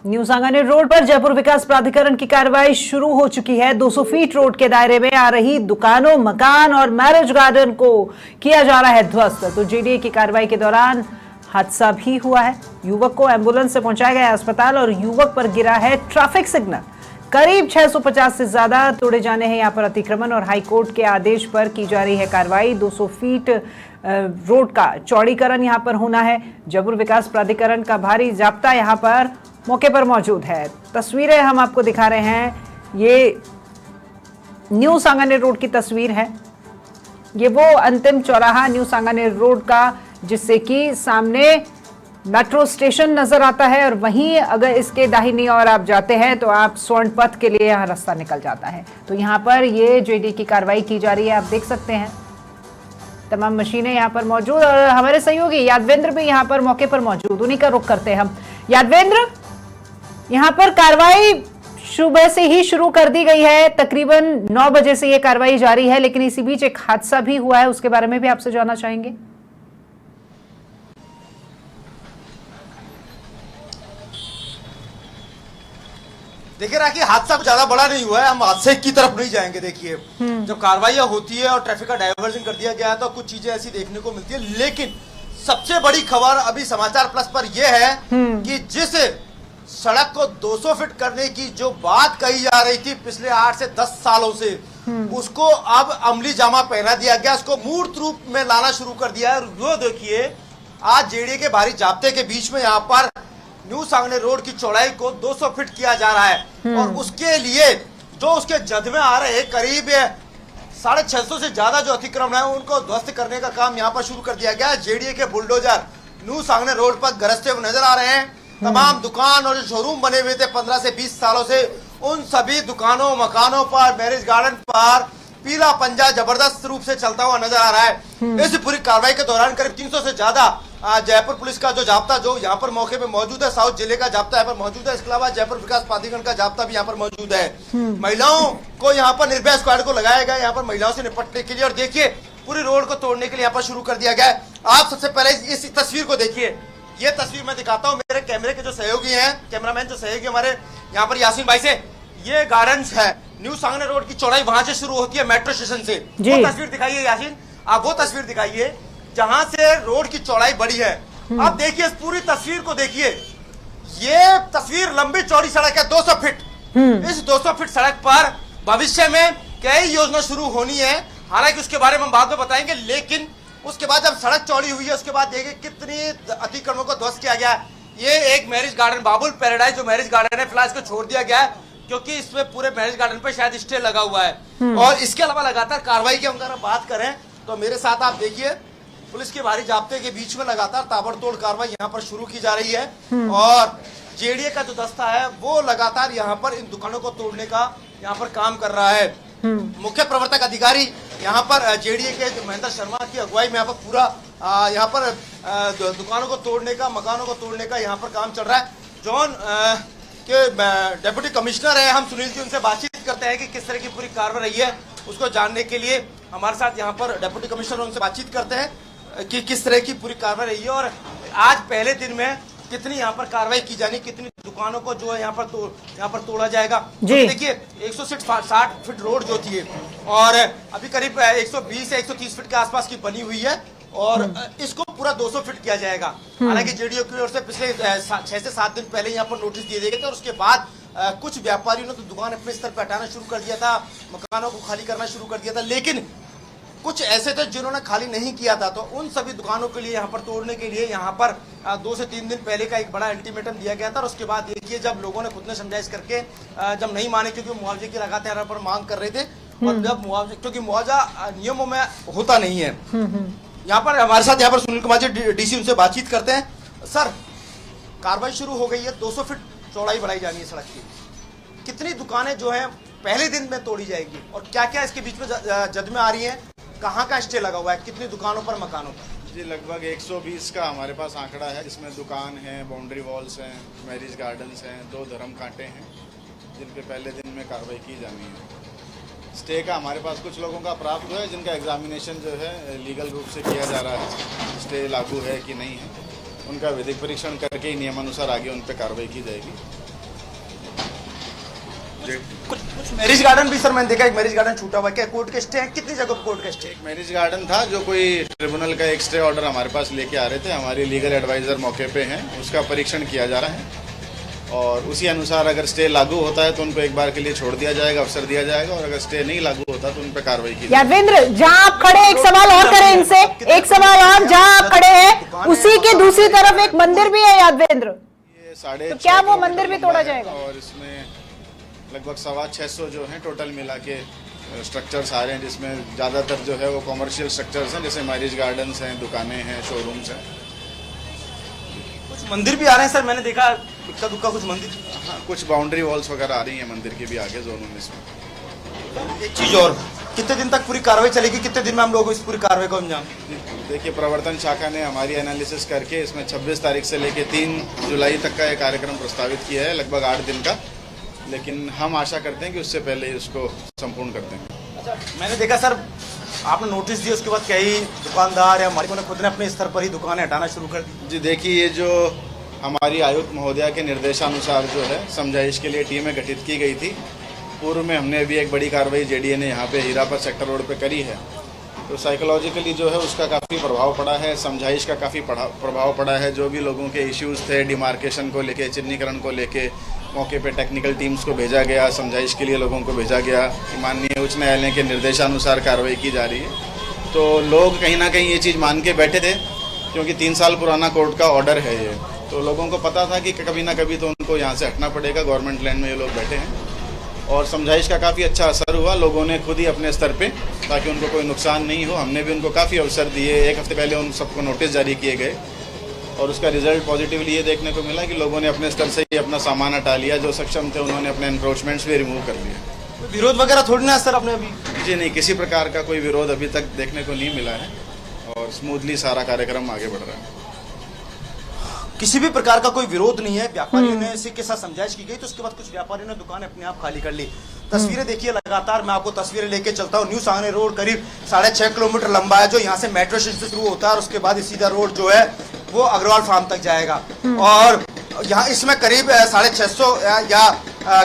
New Sanganer road पर जयपुर विकास प्राधिकरण की कार्रवाई शुरू हो चुकी है। 200 फीट रोड के दायरे में आ रही दुकानों, मकान और मैरिज गार्डन को किया जा रहा है ध्वस्त। तो जेडीए की कार्रवाई के दौरान हादसा भी हुआ है। युवक को एम्बुलेंस से पहुंचाया गया अस्पताल और युवक पर गिरा है ट्रैफिक सिग्नल। करीब 650 से ज्यादा तोड़े जाने हैं यहाँ पर अतिक्रमण और हाईकोर्ट के आदेश पर की जा रही है कार्रवाई। 200 फीट रोड का चौड़ीकरण यहाँ पर होना है। जयपुर विकास प्राधिकरण का भारी जाब्ता यहाँ पर मौके पर मौजूद है। तस्वीरें हम आपको दिखा रहे हैं। ये न्यू सांगानेर रोड की तस्वीर है। ये वो अंतिम चौराहा न्यू सांगानेर रोड का जिससे कि सामने मेट्रो स्टेशन नजर आता है और वहीं अगर इसके दाहिनी ओर आप जाते हैं तो आप स्वर्ण पथ के लिए यहाँ रास्ता निकल जाता है। तो यहाँ पर ये जेडी की कार्रवाई की जा रही है, आप देख सकते हैं। तमाम मशीनें यहाँ पर मौजूद और हमारे सहयोगी यादवेंद्र भी यहाँ पर मौके पर मौजूद, उन्हीं का रुख करते हैं हम। यादवेंद्र, यहाँ पर कार्रवाई सुबह से ही शुरू कर दी गई है, तकरीबन 9 बजे से ये कार्रवाई जारी है, लेकिन इसी बीच एक हादसा भी हुआ है, उसके बारे में भी आपसे जानना चाहेंगे। देखिए राखी, हादसा ज्यादा बड़ा नहीं हुआ है, हम हादसे की तरफ नहीं जाएंगे। देखिए जब कार्रवाइयां होती है और ट्रैफिक का डायवर्जन कर दिया गया है तो कुछ चीजें ऐसी देखने को मिलती है, लेकिन सबसे बड़ी खबर अभी समाचार प्लस पर यह है कि जिस सड़क को 200 फीट करने की जो बात कही जा रही थी पिछले 8 से 10 सालों से, उसको अब अमली जामा पहना दिया गया, उसको मूर्त रूप में लाना शुरू कर दिया है। वो देखिए, आज जेडीए के भारी जाब्ते के बीच में यहाँ पर न्यू सांगानेर रोड की चौड़ाई को 200 फीट किया जा रहा है और उसके लिए जो उसके जद में आ रहे करीब 650 से ज्यादा जो अतिक्रमण है उनको ध्वस्त करने का काम यहाँ पर शुरू कर दिया गया। जेडीए के बुलडोजर न्यू सांगानेर रोड पर गरजते हुए नजर आ रहे हैं। तमाम दुकान और जो शोरूम बने हुए थे 15 से 20 सालों से, उन सभी दुकानों, मकानों पर, मैरिज गार्डन पर पीला पंजा जबरदस्त रूप से चलता हुआ नजर आ रहा है। इस पूरी कार्रवाई के दौरान करीब 300 से ज्यादा जयपुर पुलिस का जो जाब्ता जो यहाँ पर मौके पे मौजूद है, साउथ जिले का जाब्ता यहाँ पर मौजूद है। इसके अलावा जयपुर विकास प्राधिकरण का जाब्ता भी यहाँ पर मौजूद है। महिलाओं को यहाँ पर निर्भया स्क्वाड को लगाया गया यहाँ पर महिलाओं से निपटने के लिए, और देखिए पूरी रोड को तोड़ने के लिए यहाँ पर शुरू कर दिया गया है। आप सबसे पहले इस तस्वीर को देखिए, ये तस्वीर मैं दिखाता हूँ मेरे कैमरे के जो सहयोगी हैं, कैमरामैन जो सहयोगी हमारे यहाँ पर यासीन भाई से। ये गार्डन्स है, न्यू सांगानेर रोड की चौड़ाई वहां से शुरू होती है मेट्रो स्टेशन से। वो तस्वीर दिखाइए यासीन, आप वो तस्वीर दिखाइए जहां से रोड की चौड़ाई बड़ी है। अब देखिए इस पूरी तस्वीर को देखिए, ये तस्वीर लंबी चौड़ी सड़क है 200 फीट। इस 200 फीट सड़क पर भविष्य में कई योजना शुरू होनी है, हालांकि उसके बारे में हम बाद में बताएंगे। लेकिन उसके बाद जब सड़क चौड़ी हुई है उसके बाद देखिए कितनी अतिक्रमणों को ध्वस्त किया गया है। ये एक मैरिज गार्डन बाबुल पैराडाइज जो मैरिज गार्डन है, फिलहाल इसको छोड़ दिया गया है क्योंकि इसमें पूरे मैरिज गार्डन पे शायद स्टे लगा हुआ है। और इसके अलावा लगातार कार्रवाई की अगर बात करें तो मेरे साथ आप देखिए, पुलिस के भारी जाब्ते के बीच में लगातार ताबड़तोड़ कार्रवाई यहाँ पर शुरू की जा रही है और जेडीए का जो दस्ता है वो लगातार यहाँ पर इन दुकानों को तोड़ने का यहाँ पर काम कर रहा है। मुख्य प्रवर्तक अधिकारी यहाँ पर जेडीए के महेंद्र शर्मा की अगुवाई में यहाँ पर पूरा यहाँ पर दुकानों को तोड़ने का, मकानों को तोड़ने का यहाँ पर काम चल रहा है। जॉन के डेप्यूटी कमिश्नर है, हम सुनील जी उनसे बातचीत करते हैं कि किस तरह की पूरी कार्रवाई रही है, उसको जानने के लिए हमारे साथ यहाँ पर डेप्यूटी कमिश्नर उनसे बातचीत करते हैं कि किस तरह की पूरी कार्रवाई रही है और आज पहले दिन में कितनी यहाँ पर कार्रवाई की जानी, कितनी दुकानों को जो है यहाँ पर तोड़ा जाएगा। तो देखिए 160 फीट रोड जो थी और अभी करीब 120 या 130 फीट के आसपास की बनी हुई है और इसको पूरा 200 फीट किया जाएगा। हालांकि जेडीओ की ओर से पिछले 6 से 7 दिन पहले यहाँ पर नोटिस दिए गए थे और उसके बाद कुछ व्यापारियों ने तो दुकान अपने स्तर पर हटाना शुरू कर दिया था, मकानों को खाली करना शुरू कर दिया था, लेकिन कुछ ऐसे थे जिन्होंने खाली नहीं किया था। तो उन सभी दुकानों के लिए यहाँ पर तोड़ने के लिए यहाँ पर 2 से 3 दिन पहले का एक बड़ा अल्टीमेटम दिया गया था और उसके बाद देखिए जब लोगों ने खुद ने समझाइश करके जब नहीं माने, क्योंकि मुआवजे की लगातार पर मांग कर रहे थे और जब मुआवजे, क्योंकि मुआवजा नियमों में होता नहीं है। यहाँ पर हमारे साथ यहाँ पर सुनील कुमार जी डीसी, उनसे बातचीत करते हैं। सर, कार्रवाई शुरू हो गई है, 200 फीट चौड़ाई बढ़ाई जानी है सड़क की, कितनी दुकानें जो है पहले दिन में तोड़ी जाएगी और क्या क्या इसके बीच में जद में आ रही है, कहाँ का स्टे लगा हुआ है, कितनी दुकानों पर, मकानों पर? जी लगभग 120 का हमारे पास आंकड़ा है, जिसमें दुकान है, बाउंड्री वॉल्स हैं, मैरिज गार्डन्स हैं, 2 धर्म कांटे हैं जिन पे पहले दिन में कार्रवाई की जानी है। स्टे का हमारे पास कुछ लोगों का प्राप्त हुआ है जिनका एग्जामिनेशन जो है लीगल रूप से किया जा रहा है, स्टे लागू है कि नहीं है, उनका विधिक परीक्षण करके ही नियमानुसार आगे उन पर कार्रवाई की जाएगी। कुछ मैरिज गार्डन भी सर मैंने देखा, एक मैरिज गार्डन छूटा हुआ है, क्या कोर्ट के स्टे हैं? कितनी जगह कोर्ट के स्टे? एक मैरिज गार्डन था जो कोई ट्रिब्यूनल का एक स्टे ऑर्डर हमारे पास लेके आ रहे थे, हमारे लीगल एडवाइजर मौके पे हैं, उसका परीक्षण किया जा रहा है और उसी अनुसार अगर स्टे लागू होता है तो उनको एक बार के लिए छोड़ दिया जाएगा, अवसर दिया जाएगा, और अगर स्टे नहीं लागू होता तो उन पर कार्रवाई की जाएगी। यादवेंद्र, जहां आप खड़े, एक सवाल और करें इनसे, एक सवाल और, जहां आप खड़े हैं उसी के दूसरी तरफ एक मंदिर भी है यादवेंद्र, ये 6.5 तो क्या वो मंदिर भी तोड़ा जाएगा? और इसमें लगभग 625 जो है टोटल मिला के स्ट्रक्चर्स आ रहे हैं, जिसमें ज़्यादातर जो है वो कॉमर्शियल स्ट्रक्चर्स हैं, जैसे मैरिज गार्डन्स हैं, दुकानें हैं, शोरूम्स हैं। कुछ मंदिर भी आ रहे हैं सर, मैंने देखा इक्का दुक्का कुछ मंदिर। हाँ, कुछ बाउंड्री वॉल्स वगैरह आ रही हैं मंदिर के भी आगे जोन 19 में। एक चीज और, कितने दिन तक पूरी कार्रवाई चलेगी, कितने दिन में हम लोग इस पूरी कार्रवाई को अंजाम? देखिए, प्रवर्तन शाखा ने हमारी एनालिसिस करके इसमें 26 तारीख से लेके 3 जुलाई तक का ये कार्यक्रम प्रस्तावित किया है, लगभग 8 दिन का, लेकिन हम आशा करते हैं कि उससे पहले इसको संपूर्ण कर देंगे। अच्छा, मैंने देखा सर आपने नोटिस दिया, उसके बाद कई दुकानदार या मालिकों ने खुद ने अपने स्तर पर ही दुकानें हटाना शुरू कर दी। जी देखिए, ये जो हमारी आयुक्त महोदया के निर्देशानुसार जो है समझाइश के लिए टीमें गठित की गई थी, पूर्व में हमने भी एक बड़ी कार्रवाई जेडीए ने यहाँ पे हीरापत सेक्टर रोड पे करी है, तो साइकोलॉजिकली जो है उसका काफ़ी प्रभाव पड़ा है, समझाइश का काफ़ी प्रभाव पड़ा है। जो भी लोगों के इश्यूज़ थे डिमार्केशन को लेके, चिन्हीकरण को लेके, मौके पे टेक्निकल टीम्स को भेजा गया, समझाइश के लिए लोगों को भेजा गया, माननीय उच्च न्यायालय के निर्देशानुसार कार्रवाई की जा रही है। तो लोग कहीं ना कहीं ये चीज़ मान के बैठे थे, क्योंकि 3 साल पुराना कोर्ट का ऑर्डर है ये, तो लोगों को पता था कि कभी ना कभी तो उनको यहाँ से हटना पड़ेगा, गवर्नमेंट लैंड में ये लोग बैठे हैं, और समझाइश का काफ़ी अच्छा असर हुआ। लोगों ने खुद ही अपने स्तर पे, ताकि उनको कोई नुकसान नहीं हो, हमने भी उनको काफ़ी अवसर दिए। 1 हफ्ते पहले उन सबको नोटिस जारी किए गए और उसका रिजल्ट पॉजिटिवली ये देखने को मिला कि लोगों ने अपने स्तर से ही अपना सामान हटा लिया, जो सक्षम थे उन्होंने अपने एनक्रोचमेंट्स भी रिमूव कर लिए। विरोध वगैरह थोड़ी ना सर आपने अभी? जी नहीं, किसी प्रकार का कोई विरोध अभी तक देखने को नहीं मिला है और स्मूथली सारा कार्यक्रम आगे बढ़ रहा है। किसी भी प्रकार का कोई विरोध नहीं है। व्यापारियों ने इसी के साथ समझाइश की गई, तो उसके बाद कुछ व्यापारियों ने दुकान अपने आप खाली कर ली। तस्वीरें देखिए लगातार, मैं आपको तस्वीरें लेके चलता हूँ। न्यू सांगने रोड करीब 6.5 किलोमीटर लंबा है, जो यहाँ से मेट्रो स्टेशन से शुरू होता है और उसके बाद सीधा रोड जो है वो अग्रवाल फार्म तक जाएगा। और यहाँ इसमें करीब 650 या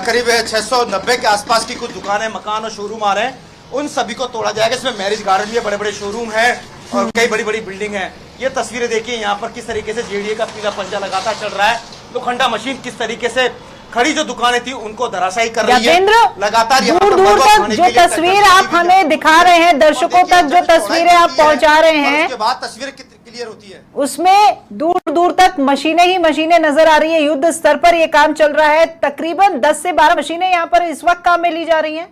करीब 690 के आसपास की कुछ दुकानें, मकान और शोरूम आ रहे हैं, उन सभी को तोड़ा जाएगा। इसमें मैरिज गार्डन भी है, बड़े बड़े शोरूम है और कई बड़ी बड़ी बिल्डिंग है। ये तस्वीरें देखिए यहाँ पर किस तरीके से जेडीए का पीला पंजा लगातार चल रहा है। लोखंडा मशीन किस तरीके से खड़ी जो दुकानें थी उनको धराशायी कर रही है लगातार। दूर दूर तक जो तस्वीर आप हमें दिखा रहे हैं, दर्शकों तक जो तस्वीरें आप पहुंचा रहे हैं, उसके बाद तस्वीरें क्लियर होती है, उसमें दूर दूर तक मशीनें ही मशीनें नजर आ रही है। युद्ध स्तर पर यह काम चल रहा है। तकरीबन 10 से 12 मशीनें यहाँ पर इस वक्त काम में ली जा रही हैं।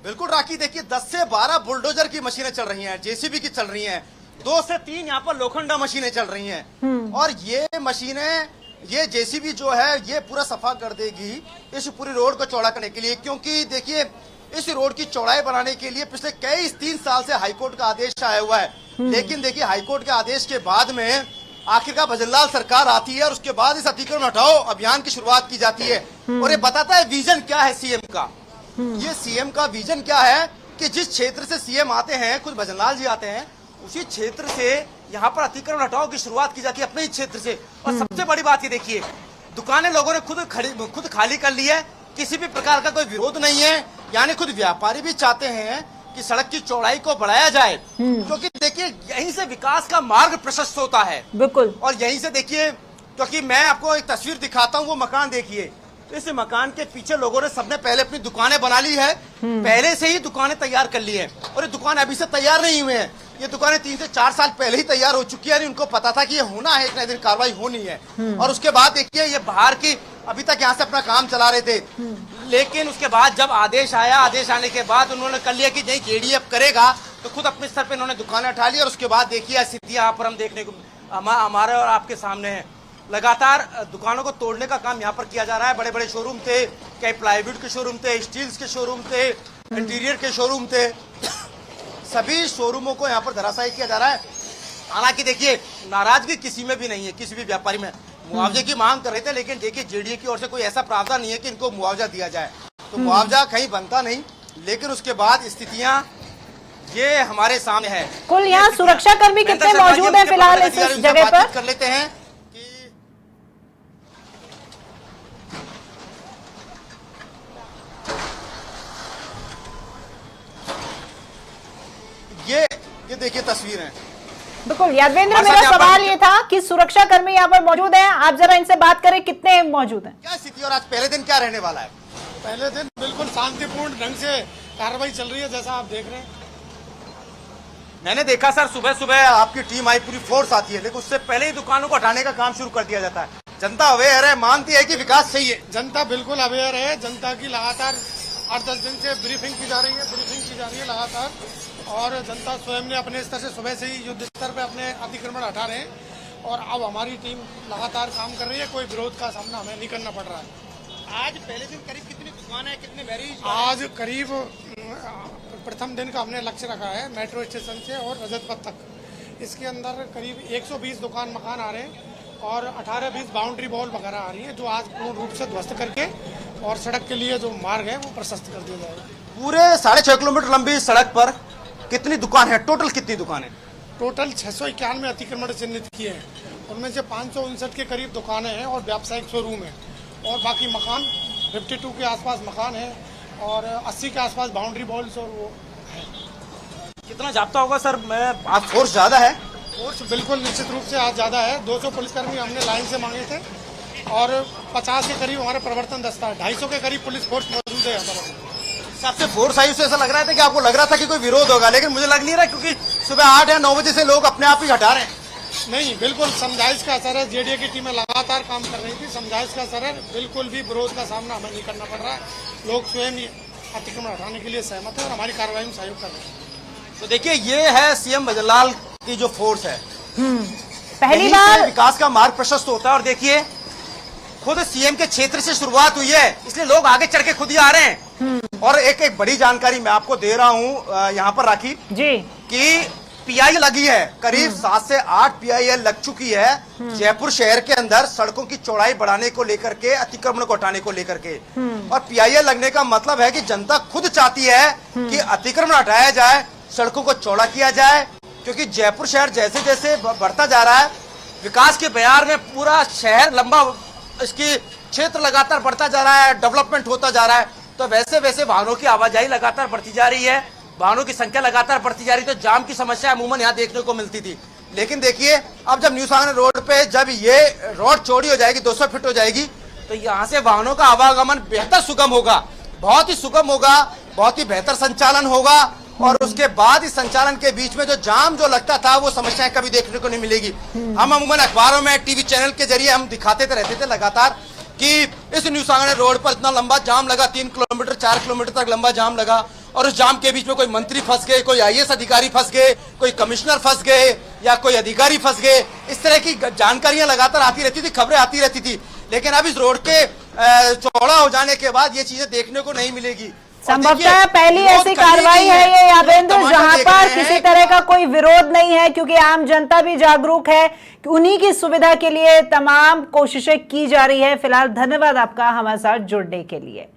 बिल्कुल राखी, देखिए 10 से 12 बुलडोजर की मशीनें चल रही हैं, जेसीबी की चल रही हैं, 2 से 3 यहाँ पर लोखंडा मशीनें चल रही हैं। और ये मशीनें, ये जेसीबी जो है ये पूरा सफा कर देगी इस पूरी रोड को चौड़ा करने के लिए, क्योंकि देखिए इस रोड की चौड़ाई बनाने के लिए पिछले 3 साल से हाईकोर्ट का आदेश आया हुआ है। लेकिन देखिए हाईकोर्ट के आदेश के बाद में आखिरकार भजनलाल सरकार आती है और उसके बाद इस अतिक्रमण हटाओ अभियान की शुरुआत की जाती है। और ये बताता है विजन क्या है सीएम का। ये सीएम का विजन क्या है कि जिस क्षेत्र से सीएम आते हैं, खुद भजनलाल जी आते हैं, उसी क्षेत्र से यहाँ पर अतिक्रमण हटाओ की शुरुआत की जाती है, अपने ही क्षेत्र से। और सबसे बड़ी बात ये देखिए, दुकानें लोगों ने खुद खाली कर ली है, किसी भी प्रकार का कोई विरोध नहीं है। यानी खुद व्यापारी भी चाहते हैं कि सड़क की चौड़ाई को बढ़ाया जाए, क्योंकि देखिए यहीं से विकास का मार्ग प्रशस्त होता है। बिल्कुल। और यहीं से देखिए, क्योंकि मैं आपको एक तस्वीर दिखाता हूँ, वो मकान देखिए, इस मकान के पीछे लोगों ने सबने पहले अपनी दुकानें बना ली है, पहले से ही दुकानें तैयार कर ली है। और ये दुकान अभी से तैयार नहीं हुए हैं, ये दुकानें 3 से 4 साल पहले ही तैयार हो चुकी है। उनको पता था कि ये होना है, एक ना दिन कार्रवाई होनी है। और उसके बाद देखिए ये बाहर की अभी तक यहाँ से अपना काम चला रहे थे, लेकिन उसके बाद जब आदेश आया, आदेश आने के बाद उन्होंने कर लिया कि नहीं जेडीए अब करेगा, तो खुद अपने स्तर पे उन्होंने दुकानें उठा ली। और उसके बाद देखिए स्थिति यहाँ पर हम देखने को हमारे और आपके सामने है। लगातार दुकानों को तोड़ने का काम यहाँ पर किया जा रहा है। बड़े बड़े शोरूम थे, कई प्लाईवुड के शोरूम थे, स्टील्स के शोरूम थे, इंटीरियर के शोरूम थे, सभी शोरूमों को यहाँ पर धराशायी किया जा रहा है। हालांकि देखिए नाराजगी किसी में भी नहीं है, किसी भी व्यापारी में। मुआवजे की मांग कर रहे थे, लेकिन देखिए जेडीए की ओर से कोई ऐसा प्रावधान नहीं है कि इनको मुआवजा दिया जाए, तो मुआवजा कहीं बनता नहीं। लेकिन उसके बाद स्थितियां ये हमारे सामने है। कुल यहाँ सुरक्षा कर्मी कितने मौजूद है फिलहाल इस जगह पर? कर लेते हैं कि ये देखिए तस्वीरें। बिल्कुल यादवेंद्र, हमारे साथ मेरा यहाँ पर- सवाल ये था कि सुरक्षा कर्मी यहाँ पर मौजूद हैं, आप जरा इनसे बात करें, कितने मौजूद हैं? क्या स्थिति और आज पहले दिन क्या रहने वाला है? पहले दिन बिल्कुल शांतिपूर्ण ढंग से कार्रवाई चल रही है, जैसा आप देख रहे हैं। मैंने देखा सर, सुबह सुबह आपकी टीम आई, पूरी फोर्स आती है, लेकिन उससे पहले ही दुकानों को हटाने का काम शुरू कर दिया जाता है। जनता अवेयर है, मानती है कि विकास चाहिए। जनता बिल्कुल अवेयर है। जनता की लगातार 8-10 दिन से ब्रीफिंग की जा रही है लगातार, और जनता स्वयं ने अपने स्तर से सुबह से ही युद्ध स्तर पे अपने अतिक्रमण हटा रहे हैं, और अब हमारी टीम लगातार काम कर रही है। कोई विरोध का सामना हमें नहीं करना पड़ रहा है। आज पहले दिन करीब कितनी दुकान है, कितने मैरिज? आज करीब प्रथम दिन का हमने लक्ष्य रखा है मेट्रो स्टेशन से और रजत पथ तक। इसके अंदर करीब 120 दुकान मकान आ रहे हैं और 18-20 बाउंड्री वॉल वगैरह आ रही है, जो आज पूर्ण रूप से ध्वस्त करके और सड़क के लिए जो मार्ग है वो प्रशस्त कर दिया जाएगा। पूरे 6.5 किलोमीटर लंबी सड़क पर कितनी दुकान है? टोटल कितनी दुकान है? टोटल 691 अतिक्रमण चिन्हित किए हैं, उनमें से 559 के करीब दुकानें हैं और व्यावसायिक शोरूम है, और बाकी मकान 52 के आसपास मकान है और 80 के आसपास बाउंड्री वॉल्स और वो है। कितना जाप्ता होगा सर? मैं आज फोर्स ज्यादा है? फोर्स बिल्कुल निश्चित रूप से आज ज़्यादा है। 200 पुलिसकर्मी हमने लाइन से मांगे थे और 50 के करीब हमारा प्रवर्तन दस्ता है। 250 के करीब पुलिस फोर्स मौजूद है यहाँ पर। सबसे फोर्स आई, उससे ऐसा लग रहा था कि आपको लग रहा था कि कोई विरोध होगा, लेकिन मुझे लग नहीं रहा, क्योंकि सुबह 8 या 9 बजे से लोग अपने आप ही हटा रहे हैं। नहीं, बिल्कुल समझाइश का असर है। जेडीए की टीमें लगातार काम कर रही थी, समझाइश का असर है। बिल्कुल भी विरोध का सामना हमें नहीं करना पड़ रहा है। लोग स्वयं ही अतिक्रमण हटाने के लिए सहमत है और हमारी कार्रवाई में सहयोग कर रहे हैं। तो देखिए, ये है सीएम भजनलाल की जो फोर्स है। पहली यहीं बार से विकास का मार्ग प्रशस्त होता है, और देखिए खुद सीएम के क्षेत्र से शुरुआत हुई है, इसलिए लोग आगे चढ़ के खुद ही आ रहे हैं। और एक बड़ी जानकारी मैं आपको दे रहा हूं यहाँ पर राखी जी, कि पीआई लगी है, करीब 7 से 8 पीआई लग चुकी है जयपुर शहर के अंदर, सड़कों की चौड़ाई बढ़ाने को लेकर के, अतिक्रमण को हटाने को लेकर के। और पीआई लगने का मतलब है कि जनता खुद चाहती है कि अतिक्रमण हटाया जाए, सड़कों को चौड़ा किया जाए, क्योंकि जयपुर शहर जैसे जैसे बढ़ता जा रहा है, विकास के बयार में पूरा शहर लंबा, इसकी क्षेत्र लगातार बढ़ता जा रहा है, डेवलपमेंट होता जा रहा है, तो वैसे वैसे वाहनों की आवाजाही लगातार बढ़ती जा रही है, वाहनों की संख्या लगातार बढ़ती जा रही है, तो जाम की समस्या अमूमन यहाँ देखने को मिलती थी। लेकिन देखिए, अब जब न्यू सांगनेर रोड पे जब ये रोड चौड़ी हो जाएगी, 200 फीट हो जाएगी, तो यहाँ से वाहनों का आवागमन बेहतर सुगम होगा, बहुत ही सुगम होगा, बहुत ही बेहतर संचालन होगा, और उसके बाद इस संचालन के बीच में जो जाम जो लगता था, वो समस्याएं कभी देखने को नहीं मिलेगी। हम अमूमन अखबारों में, टीवी चैनल के जरिए हम दिखाते रहते थे लगातार कि इस न्यू सांगनेर रोड पर इतना लंबा जाम लगा, 3 किलोमीटर 4 किलोमीटर तक लंबा जाम लगा, और उस जाम के बीच में कोई मंत्री फंस गए, कोई आईएएस अधिकारी फंस गए, कोई कमिश्नर फंस गए, या कोई अधिकारी फंस गए। इस तरह की जानकारियां लगातार आती रहती थी, खबरें आती रहती थी। लेकिन अब इस रोड के चौड़ा हो जाने के बाद ये चीजें देखने को नहीं मिलेगी। संभवतः पहली ऐसी कार्रवाई है ये यादेंद्र, जहां पर किसी तरह का कोई विरोध नहीं है, क्योंकि आम जनता भी जागरूक है कि उन्हीं की सुविधा के लिए तमाम कोशिशें की जा रही है। फिलहाल धन्यवाद आपका हमारे साथ जुड़ने के लिए।